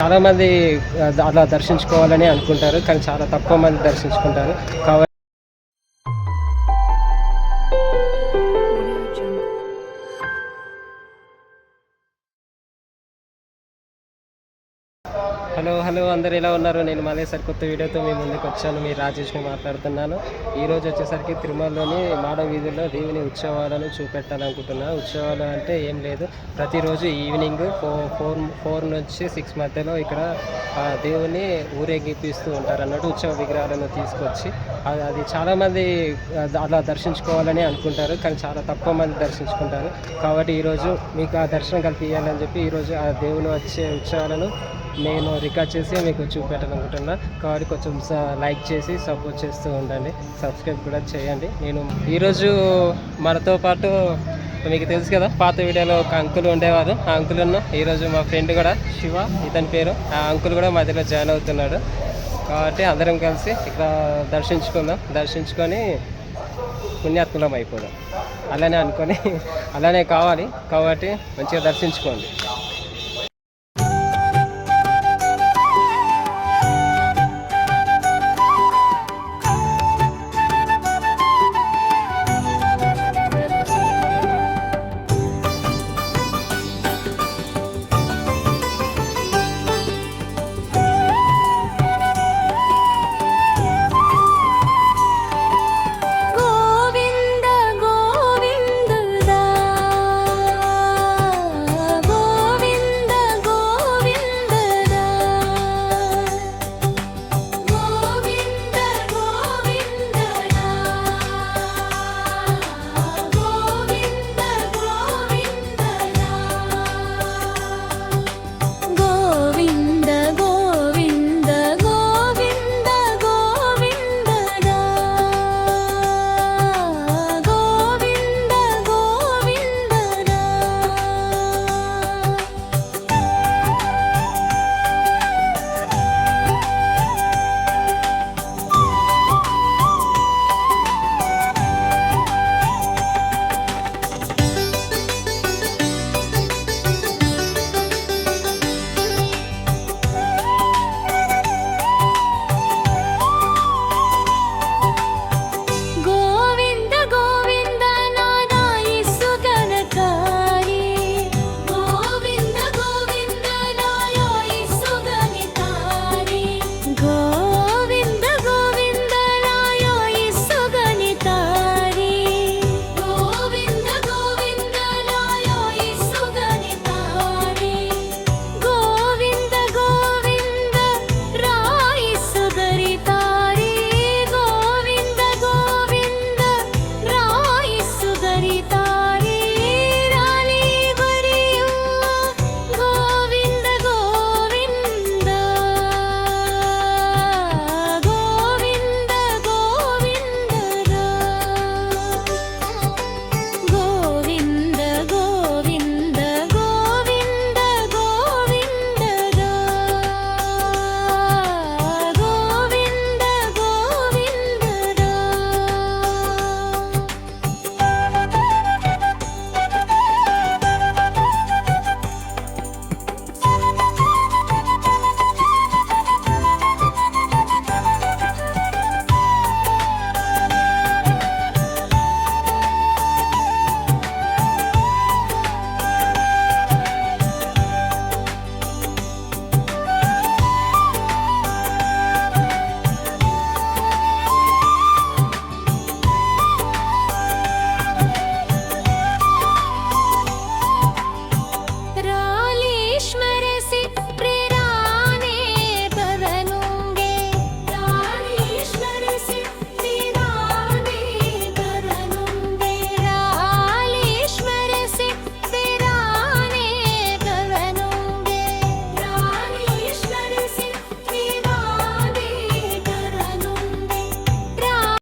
చాలామంది అలా దర్శించుకోవాలని అనుకుంటారు, కానీ చాలా తక్కువ మంది దర్శించుకుంటారు. కాబట్టి హలో హలో అందరు ఎలా ఉన్నారు? నేను మళ్ళీసారి కొత్త వీడియోతో మీ ముందుకు వచ్చాను. మీ రాజేష్ని మాట్లాడుతున్నాను. ఈరోజు వచ్చేసరికి తిరుమలలోని మాడ వీధుల్లో దేవుని ఉత్సవాలను చూపెట్టాలనుకుంటున్నాను. ఉత్సవాలు అంటే ఏం లేదు, ప్రతిరోజు ఈవినింగ్ 4 నుంచి 6 మధ్యలో ఇక్కడ దేవుని ఊరేగిపిస్తూ ఉంటారు అన్నట్టు. ఉత్సవ విగ్రహాలను తీసుకొచ్చి అది చాలామంది అలా దర్శించుకోవాలని అనుకుంటారు, కానీ చాలా తక్కువ మంది దర్శించుకుంటారు. కాబట్టి ఈరోజు మీకు ఆ దర్శనం కల్పించాలని చెప్పి ఈరోజు ఆ దేవుని వచ్చే ఉత్సవాలను నేను రికార్డ్ చేసి మీకు చూపెట్టాలనుకుంటున్నా. కాబట్టి కొంచెం లైక్ చేసి సపోర్ట్ చేస్తూ ఉండండి, సబ్స్క్రైబ్ కూడా చేయండి. నేను ఈరోజు మనతో పాటు మీకు తెలుసు కదా, పాత వీడియోలో ఒక అంకుల్ ఉండేవారు. ఆ అంకుల్ ఈరోజు మా ఫ్రెండ్ కూడా శివ ఇతని పేరు. ఆ అంకుల్ కూడా మధ్యలో జాయిన్ అవుతున్నాడు. కాబట్టి అందరం కలిసి ఇక్కడ దర్శించుకొని పుణ్యాత్ములం అయిపోదాం. అలానే అనుకొని అలానే కావాలి. కాబట్టి మంచిగా దర్శించుకోండి.